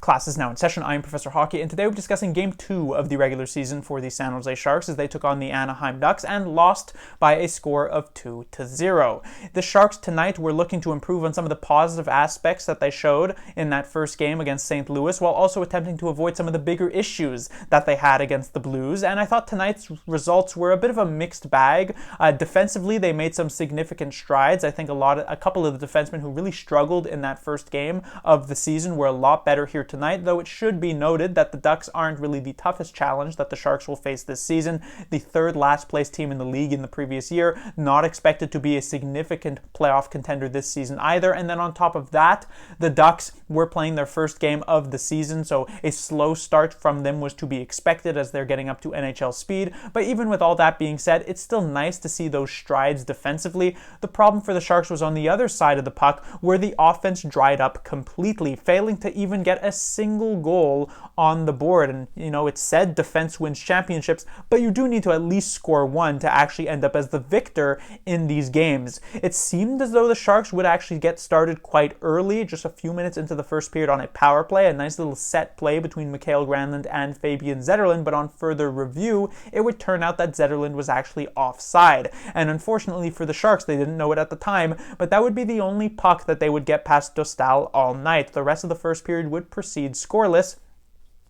Class is now in session. I am Professor Hockey, and today we're discussing Game 2 of the regular season for the San Jose Sharks as they took on the Anaheim Ducks and lost by a score of 2-0. The Sharks tonight were looking to improve on some of the positive aspects that they showed in that first game against St. Louis, while also attempting to avoid some of the bigger issues that they had against the Blues, and I thought tonight's results were a bit of a mixed bag. Defensively, they made some significant strides. I think a couple of the defensemen who really struggled in that first game of the season were a lot better here tonight, though it should be noted that the Ducks aren't really the toughest challenge that the Sharks will face this season. The third last place team in the league in the previous year, not expected to be a significant playoff contender this season either. And then on top of that, the Ducks were playing their first game of the season, so a slow start from them was to be expected as they're getting up to NHL speed. But even with all that being said, it's still nice to see those strides defensively. The problem for the Sharks was on the other side of the puck, where the offense dried up completely, failing to even get a single goal on the board. And it's said defense wins championships, but you do need to at least score one to actually end up as the victor in these games. It seemed as though the Sharks would actually get started quite early, just a few minutes into the first period on a power play, a nice little set play between Mikael Granlund and Fabian Zetterlund, but on further review, it would turn out that Zetterlund was actually offside. And unfortunately for the Sharks, they didn't know it at the time, but that would be the only puck that they would get past Dostal all night. The rest of the first period would proceed scoreless.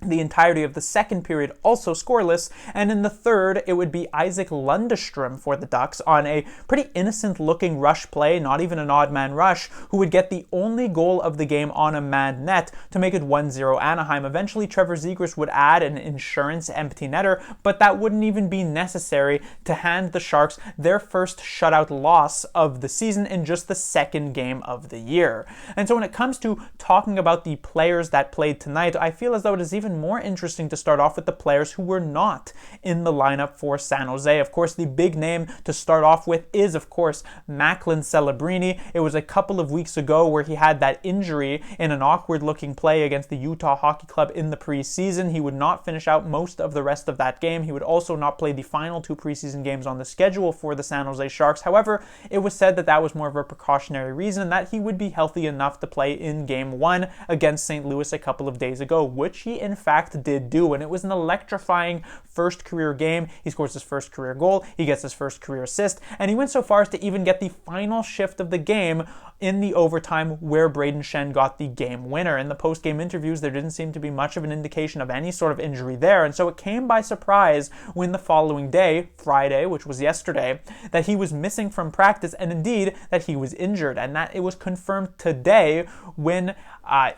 The entirety of the second period also scoreless, and in the third, it would be Isaac Lundestrom for the Ducks on a pretty innocent-looking rush play, not even an odd-man rush, who would get the only goal of the game on a manned net to make it 1-0 Anaheim. Eventually, Trevor Zegras would add an insurance empty netter, but that wouldn't even be necessary to hand the Sharks their first shutout loss of the season in just the second game of the year. And so when it comes to talking about the players that played tonight, I feel as though it is even more interesting to start off with the players who were not in the lineup for San Jose. Of course, the big name to start off with is, of course, Macklin Celebrini. It was a couple of weeks ago where he had that injury in an awkward-looking play against the Utah Hockey Club in the preseason. He would not finish out most of the rest of that game. He would also not play the final two preseason games on the schedule for the San Jose Sharks. However, it was said that that was more of a precautionary reason and that he would be healthy enough to play in Game 1 against St. Louis a couple of days ago, which he in fact did do, and it was an electrifying first career game. He scores his first career goal, he gets his first career assist, and he went so far as to even get the final shift of the game in the overtime where Braden Shen got the game winner. In the post-game interviews, there didn't seem to be much of an indication of any sort of injury there, and so it came by surprise when the following day, Friday, which was yesterday, that he was missing from practice, and indeed that he was injured, and that it was confirmed today when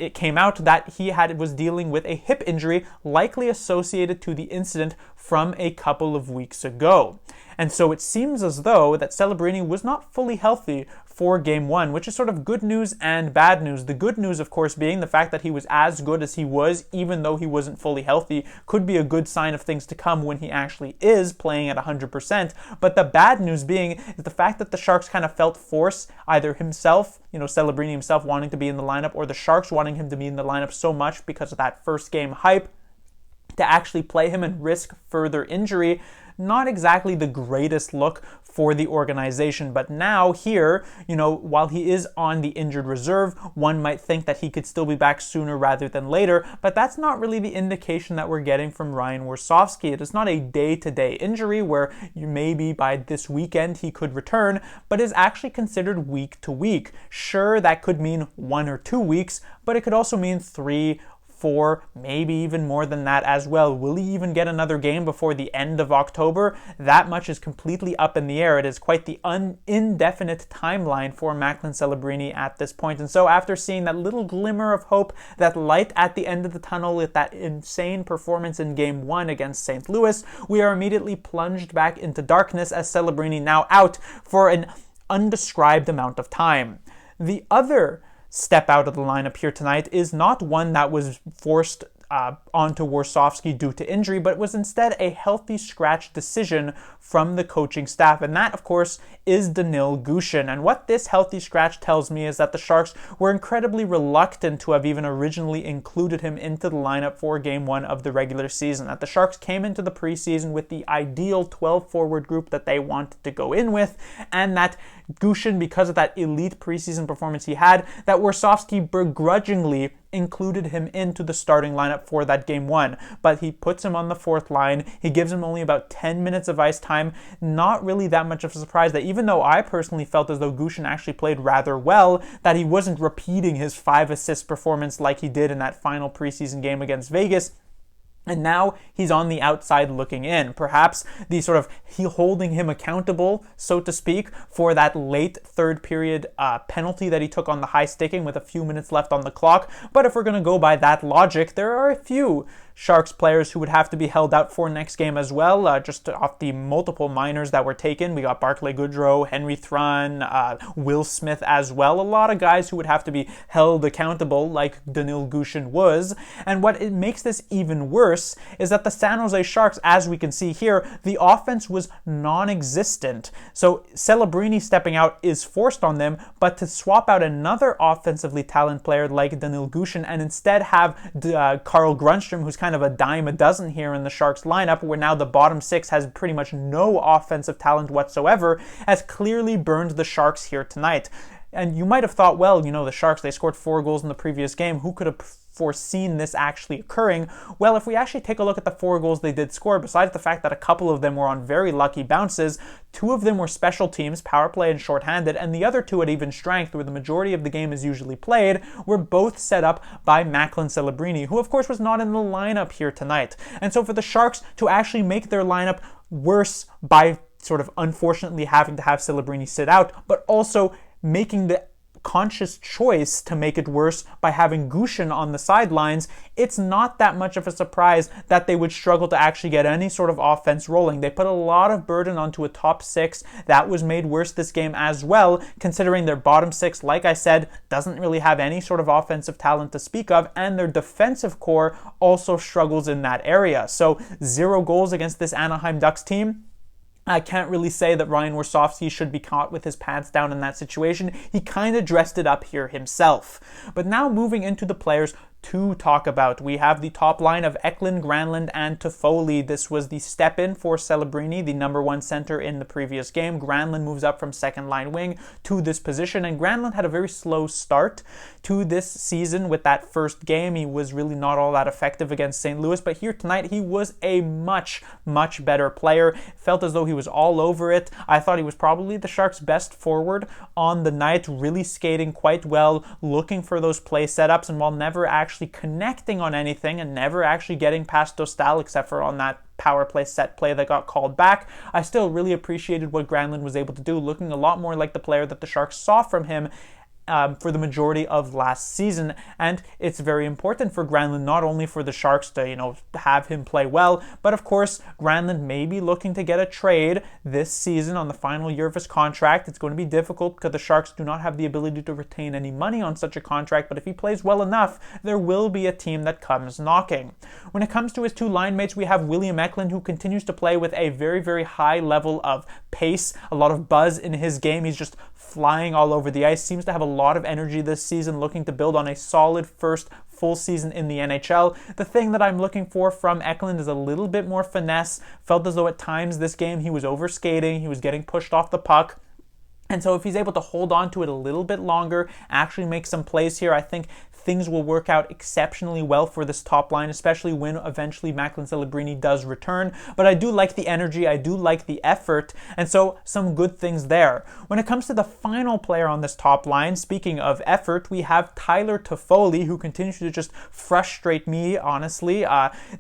it came out that he was dealing with a hip injury likely associated to the incident from a couple of weeks ago. And so it seems as though that Celebrini was not fully healthy for Game 1, which is sort of good news and bad news. The good news, of course, being the fact that he was as good as he was, even though he wasn't fully healthy, could be a good sign of things to come when he actually is playing at 100%. But the bad news being is the fact that the Sharks kind of felt force, either himself, Celebrini himself wanting to be in the lineup, or the Sharks wanting him to be in the lineup so much because of that first game hype, to actually play him and risk further injury. Not exactly the greatest look for the organization, but now here, while he is on the injured reserve, one might think that he could still be back sooner rather than later, but that's not really the indication that we're getting from Ryan Warsofsky. It is not a day-to-day injury where maybe by this weekend he could return, but is actually considered week to week. Sure, that could mean 1 or 2 weeks, but it could also mean 3, 4, maybe even more than that as well. Will he even get another game before the end of October? That much is completely up in the air. It is quite the indefinite timeline for Macklin Celebrini at this point. And so after seeing that little glimmer of hope, that light at the end of the tunnel with that insane performance in Game 1 against St. Louis, we are immediately plunged back into darkness as Celebrini now out for an undescribed amount of time. The other step out of the lineup here tonight is not one that was forced onto Warsofsky due to injury, but was instead a healthy scratch decision from the coaching staff. And that, of course, is Danil Gushin. And what this healthy scratch tells me is that the Sharks were incredibly reluctant to have even originally included him into the lineup for Game 1 of the regular season. That the Sharks came into the preseason with the ideal 12 forward group that they wanted to go in with, and that Gushin, because of that elite preseason performance he had, that Warsofsky begrudgingly included him into the starting lineup for that game 1. But he puts him on the 4th line. He gives him only about 10 minutes of ice time. Not really that much of a surprise that even though I personally felt as though Gushin actually played rather well, that he wasn't repeating his 5-assist performance like he did in that final preseason game against Vegas. And now he's on the outside looking in. Perhaps the sort of holding him accountable, so to speak, for that late third period penalty that he took on the high sticking with a few minutes left on the clock. But if we're going to go by that logic, there are a few Sharks players who would have to be held out for next game as well, just off the multiple minors that were taken. We got Barclay Goodrow, Henry Thrun, Will Smith as well. A lot of guys who would have to be held accountable like Danil Gushin was. And what it makes this even worse is that the San Jose Sharks, as we can see here, the offense was non-existent. So Celebrini stepping out is forced on them, but to swap out another offensively talented player like Danil Gushin and instead have Carl Grundstrom, who's kind of a dime a dozen here in the Sharks lineup, where now the bottom 6 has pretty much no offensive talent whatsoever, has clearly burned the Sharks here tonight. And you might have thought, well, the Sharks, they scored 4 goals in the previous game. Who could have foreseen this actually occurring? Well, if we actually take a look at the 4 goals they did score, besides the fact that a couple of them were on very lucky bounces, 2 of them were special teams, power play and shorthanded, and the other 2 at even strength, where the majority of the game is usually played, were both set up by Macklin Celebrini, who of course was not in the lineup here tonight. And so for the Sharks to actually make their lineup worse by sort of unfortunately having to have Celebrini sit out, but also making the conscious choice to make it worse by having Gushin on the sidelines, it's not that much of a surprise that they would struggle to actually get any sort of offense rolling. They put a lot of burden onto a top 6 that was made worse this game as well, considering their bottom 6, like I said, doesn't really have any sort of offensive talent to speak of, and their defensive core also struggles in that area. So 0 goals against this Anaheim Ducks team. I can't really say that Ryan Warsofsky should be caught with his pants down in that situation. He kind of dressed it up here himself. But now moving into the players to talk about. We have the top line of Eklund, Granlund, and Toffoli. This was the step-in for Celebrini, the number 1 center in the previous game. Granlund moves up from second-line wing to this position, and Granlund had a very slow start to this season with that first game. He was really not all that effective against St. Louis, but here tonight he was a much, much better player. Felt as though he was all over it. I thought he was probably the Sharks' best forward on the night, really skating quite well, looking for those play setups, and while never actually connecting on anything and never actually getting past Dostal except for on that power play set play that got called back, I still really appreciated what Granlund was able to do, looking a lot more like the player that the Sharks saw from him for the majority of last season. And it's very important for Granlund, not only for the Sharks to, have him play well, but of course, Granlund may be looking to get a trade this season on the final year of his contract. It's going to be difficult because the Sharks do not have the ability to retain any money on such a contract, but if he plays well enough, there will be a team that comes knocking. When it comes to his 2 line mates, we have William Eklund, who continues to play with a very, very high level of pace, a lot of buzz in his game. He's just flying all over the ice, seems to have a lot of energy this season, looking to build on a solid first full season in the NHL. The thing that I'm looking for from Eklund is a little bit more finesse. Felt as though at times this game he was overskating, he was getting pushed off the puck. And so if he's able to hold on to it a little bit longer, actually make some plays here, I think things will work out exceptionally well for this top line, especially when eventually Macklin Celebrini does return. But I do like the energy, I do like the effort, and so some good things there. When it comes to the final player on this top line, speaking of effort, we have Tyler Toffoli, who continues to just frustrate me, honestly.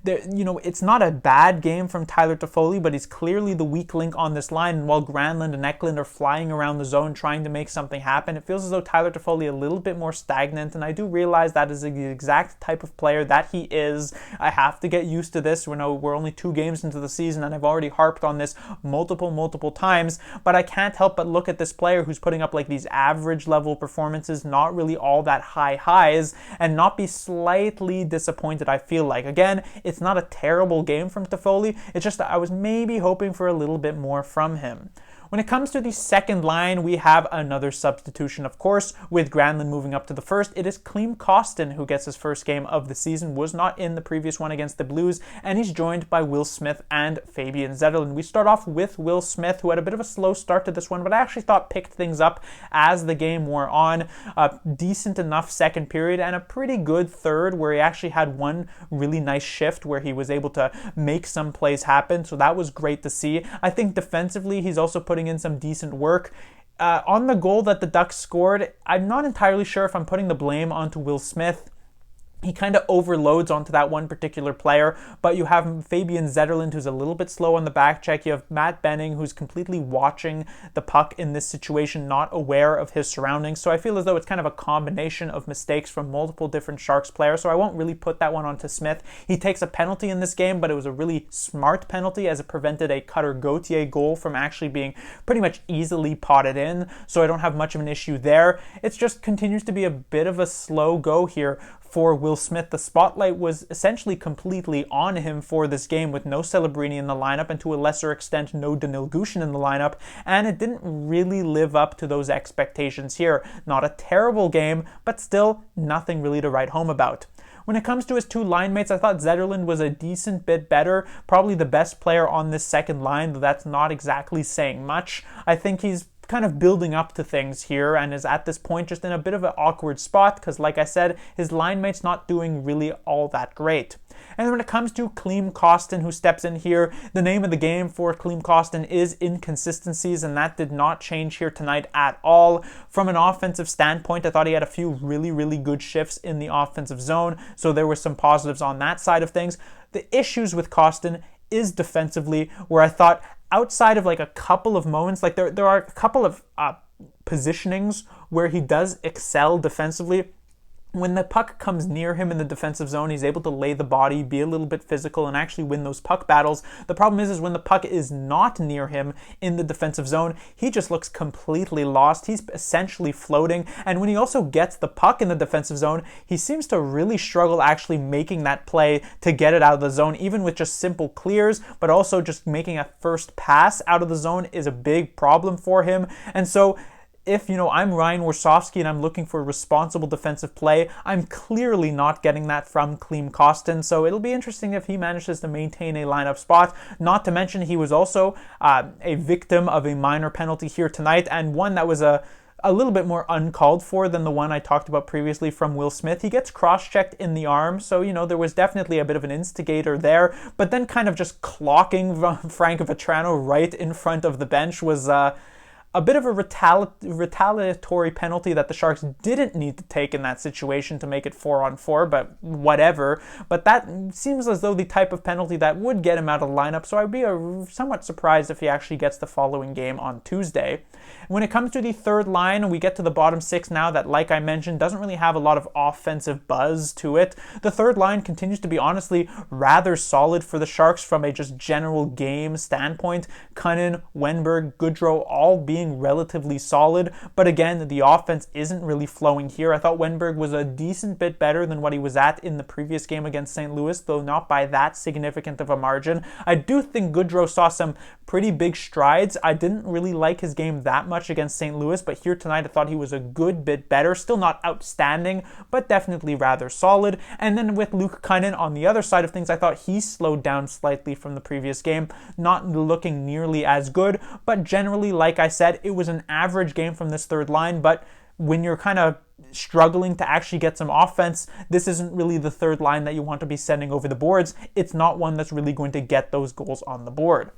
It's not a bad game from Tyler Toffoli, but he's clearly the weak link on this line, and while Granlund and Eklund are flying around the zone trying to make something happen, it feels as though Tyler Toffoli a little bit more stagnant, and I do realize that is the exact type of player that he is. I have to get used to this. We're only 2 games into the season, and I've already harped on this multiple times, but I can't help but look at this player who's putting up like these average level performances, not really all that high highs, and not be slightly disappointed, I feel like. Again, it's not a terrible game from Toffoli, it's just that I was maybe hoping for a little bit more from him. When it comes to the second line, we have another substitution, of course, with Granlund moving up to the first. It is Klim Kostin who gets his first game of the season, was not in the previous one against the Blues, and he's joined by Will Smith and Fabian Zetterlund. We start off with Will Smith, who had a bit of a slow start to this one, but I actually thought picked things up as the game wore on. A decent enough second period and a pretty good third, where he actually had one really nice shift where he was able to make some plays happen, so that was great to see. I think defensively he's also putting in some decent work. On the goal that the Ducks scored, I'm not entirely sure if I'm putting the blame onto Will Smith. He kind of overloads onto that one particular player, but you have Fabian Zetterlund, who's a little bit slow on the back check. You have Matt Benning, who's completely watching the puck in this situation, not aware of his surroundings. So I feel as though it's kind of a combination of mistakes from multiple different Sharks players, so I won't really put that one onto Smith. He takes a penalty in this game, but it was a really smart penalty, as it prevented a Cutter Gauthier goal from actually being pretty much easily potted in, so I don't have much of an issue there. It just continues to be a bit of a slow go here for Will Smith. The spotlight was essentially completely on him for this game, with no Celebrini in the lineup and to a lesser extent no Danil Gushchin in the lineup, and it didn't really live up to those expectations here. Not a terrible game, but still nothing really to write home about. When it comes to his two line mates, I thought Zetterlund was a decent bit better, probably the best player on this second line, though that's not exactly saying much. I think he's kind of building up to things here and is at this point just in a bit of an awkward spot because, like I said, his line mate's not doing really all that great. And then when it comes to Klim Kostin, who steps in here, the name of the game for Klim Kostin is inconsistencies, and that did not change here tonight at all. From an offensive standpoint, I thought he had a few really good shifts in the offensive zone, so there were some positives on that side of things. The issues with Kostin is defensively, where I thought outside of like a couple of moments, like there are a couple of positionings where he does excel defensively. When the puck comes near him in the defensive zone, he's able to lay the body, be a little bit physical, and actually win those puck battles. The problem is when the puck is not near him in the defensive zone, he just looks completely lost. He's essentially floating, and when he also gets the puck in the defensive zone, he seems to really struggle actually making that play to get it out of the zone, even with just simple clears, but also just making a first pass out of the zone is a big problem for him. And so if, I'm Ryan Warsofsky and I'm looking for responsible defensive play, I'm clearly not getting that from Klim Kostin, so it'll be interesting if he manages to maintain a lineup spot. Not to mention he was also a victim of a minor penalty here tonight, and one that was a little bit more uncalled for than the one I talked about previously from Will Smith. He gets cross-checked in the arm, so, there was definitely a bit of an instigator there, but then kind of just clocking Frank Vetrano right in front of the bench was a bit of a retaliatory penalty that the Sharks didn't need to take in that situation to make it 4-on-4, but whatever. But that seems as though the type of penalty that would get him out of the lineup, so I'd be somewhat surprised if he actually gets the following game on Tuesday. When it comes to the third line, we get to the bottom six now that, like I mentioned, doesn't really have a lot of offensive buzz to it. The third line continues to be honestly rather solid for the Sharks from a just general game standpoint. Cunnin, Wenberg, Goodrow all being relatively solid, but again, the offense isn't really flowing here. I thought Wenberg was a decent bit better than what he was at in the previous game against St. Louis, though not by that significant of a margin. I do think Goodrow saw some pretty big strides. I didn't really like his game that much against St. Louis, but here tonight I thought he was a good bit better. Still not outstanding, but definitely rather solid. And then with Luke Cunnin on the other side of things, I thought he slowed down slightly from the previous game, not looking nearly as good, but generally, like I said, it was an average game from this third line. But when you're kind of struggling to actually get some offense, this isn't really the third line that you want to be sending over the boards. It's not one that's really going to get those goals on the board.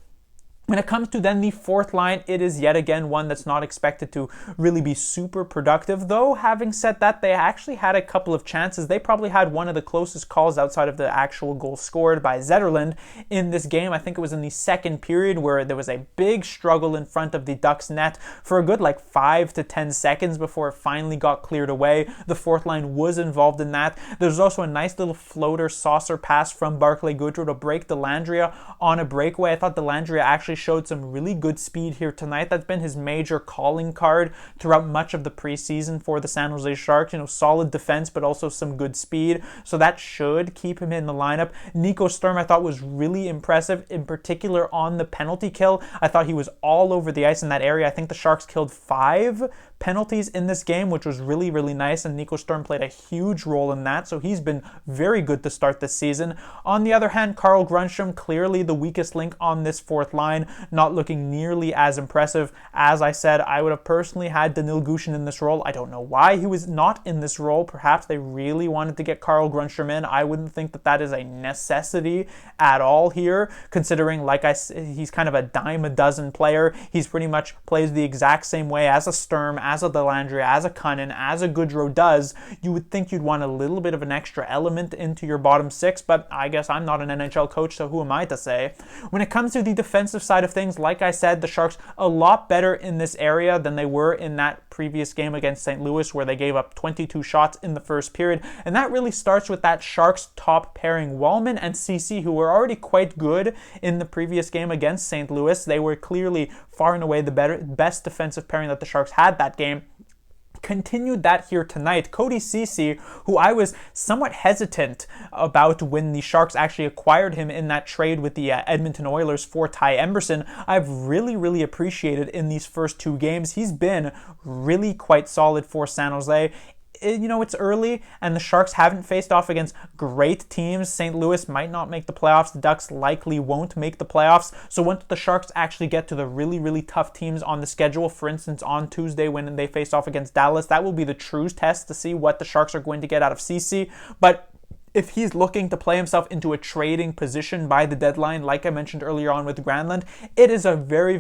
When it comes to then the fourth line, it is yet again one that's not expected to really be super productive, though having said that, they actually had a couple of chances. They probably had one of the closest calls outside of the actual goal scored by Zetterlund in this game. I think it was in the second period where there was a big struggle in front of the Ducks net for a good 5 to 10 seconds before it finally got cleared away. The fourth line was involved in that. There's also a nice little floater saucer pass from Barclay Goodrow to break Dellandrea on a breakaway. I thought Dellandrea actually showed some really good speed here tonight. That's been his major calling card throughout much of the preseason for the San Jose Sharks. Solid defense, but also some good speed. So that should keep him in the lineup. Nico Sturm, I thought, was really impressive, in particular on the penalty kill. I thought he was all over the ice in that area. I think the Sharks killed 5 penalties in this game, which was really, really nice, and Nico Sturm played a huge role in that, so he's been very good to start this season. On the other hand, Carl Grundstrom, clearly the weakest link on this fourth line, not looking nearly as impressive. As I said, I would have personally had Danil Gushchin in this role. I don't know why he was not in this role. Perhaps they really wanted to get Carl Grundstrom in. I wouldn't think that that is a necessity at all here, considering, like I said, he's kind of a dime a dozen player. He's pretty much plays the exact same way as a Sturm, as a Dellandrea, as a Cunnin, as a Goodrow does. You would think you'd want a little bit of an extra element into your bottom 6, but I guess I'm not an NHL coach, so who am I to say? When it comes to the defensive side of things, like I said, the Sharks a lot better in this area than they were in that previous game against St. Louis, where they gave up 22 shots in the first period, and that really starts with that Sharks top pairing, Wallman and Ceci, who were already quite good in the previous game against St. Louis. They were clearly far and away the best defensive pairing that the Sharks had that game. Continued that here tonight. Cody Ceci, who I was somewhat hesitant about when the Sharks actually acquired him in that trade with the Edmonton Oilers for Ty Emberson, I've really appreciated in these first 2 games. He's been really quite solid for San Jose. It's early, and the Sharks haven't faced off against great teams. St. Louis might not make the playoffs. The Ducks likely won't make the playoffs. So once the Sharks actually get to the really tough teams on the schedule, for instance, on Tuesday when they face off against Dallas, that will be the true test to see what the Sharks are going to get out of Ceci. But if he's looking to play himself into a trading position by the deadline, like I mentioned earlier on with Granlund, it is a very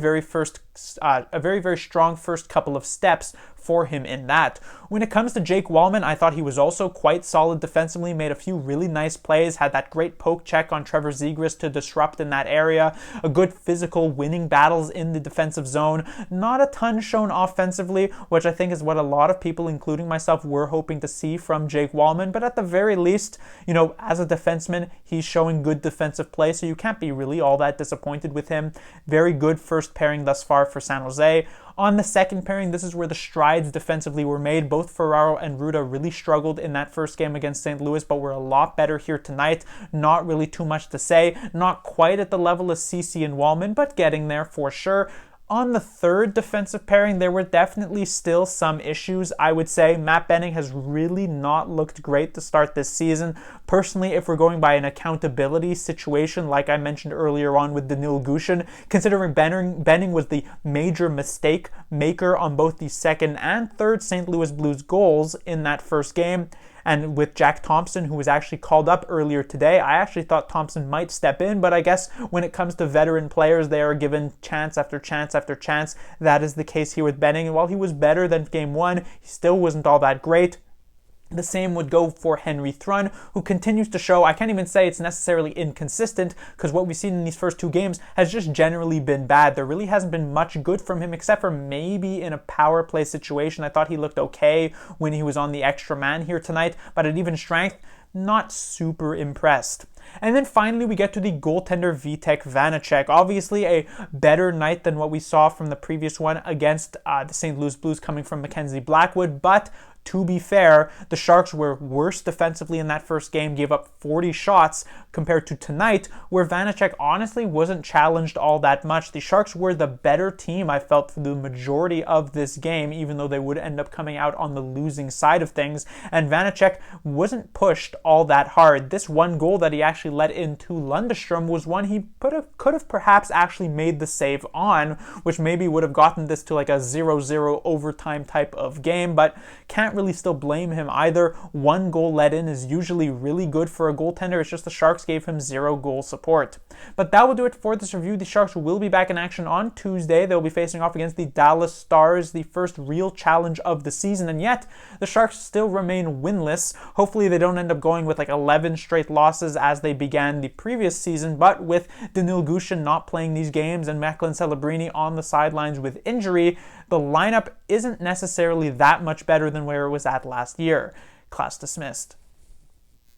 strong first couple of steps for him in that. When it comes to Jake Wallman, I thought he was also quite solid defensively, made a few really nice plays, had that great poke check on Trevor Zegras to disrupt in that area, a good physical winning battles in the defensive zone. Not a ton shown offensively, which I think is what a lot of people, including myself, were hoping to see from Jake Wallman, but at the very least, as a defenseman, he's showing good defensive play, so you can't be really all that disappointed with him. Very good first pairing thus far for San Jose. On the second pairing, this is where the strides defensively were made. Both Ferraro and Ruda really struggled in that first game against St. Louis, but were a lot better here tonight. Not really too much to say. Not quite at the level of Ceci and Wallman, but getting there for sure. On the third defensive pairing, there were definitely still some issues, I would say. Matt Benning has really not looked great to start this season. Personally, if we're going by an accountability situation, like I mentioned earlier on with Danil Gushchin, considering Benning was the major mistake maker on both the second and third St. Louis Blues goals in that first game, and with Jack Thompson, who was actually called up earlier today, I actually thought Thompson might step in, but I guess when it comes to veteran players, they are given chance after chance after chance. That is the case here with Benning, and while he was better than Game 1, he still wasn't all that great. The same would go for Henry Thrun, who continues to show, I can't even say it's necessarily inconsistent, because what we've seen in these first 2 games has just generally been bad. There really hasn't been much good from him, except for maybe in a power play situation. I thought he looked okay when he was on the extra man here tonight, but at even strength, not super impressed. And then finally, we get to the goaltender Vitek Vanacek. Obviously, a better night than what we saw from the previous one against the St. Louis Blues coming from Mackenzie Blackwood, but to be fair, the Sharks were worse defensively in that first game, gave up 40 shots compared to tonight, where Vanacek honestly wasn't challenged all that much. The Sharks were the better team, I felt, for the majority of this game, even though they would end up coming out on the losing side of things, and Vanacek wasn't pushed all that hard. This one goal that he actually let into Lundestrom was one he could have perhaps actually made the save on, which maybe would have gotten this to like a 0-0 overtime type of game, but can't really still blame him either. One goal let in is usually really good for a goaltender. It's just the Sharks gave him 0 goal support. But that will do it for this review. The Sharks will be back in action on Tuesday. They'll be facing off against the Dallas Stars, the first real challenge of the season, and yet the Sharks still remain winless. Hopefully they don't end up going with like 11 straight losses as they began the previous season, but with Danil Gushchin not playing these games and Macklin Celebrini on the sidelines with injury, the lineup isn't necessarily that much better than where it was at last year. Class dismissed.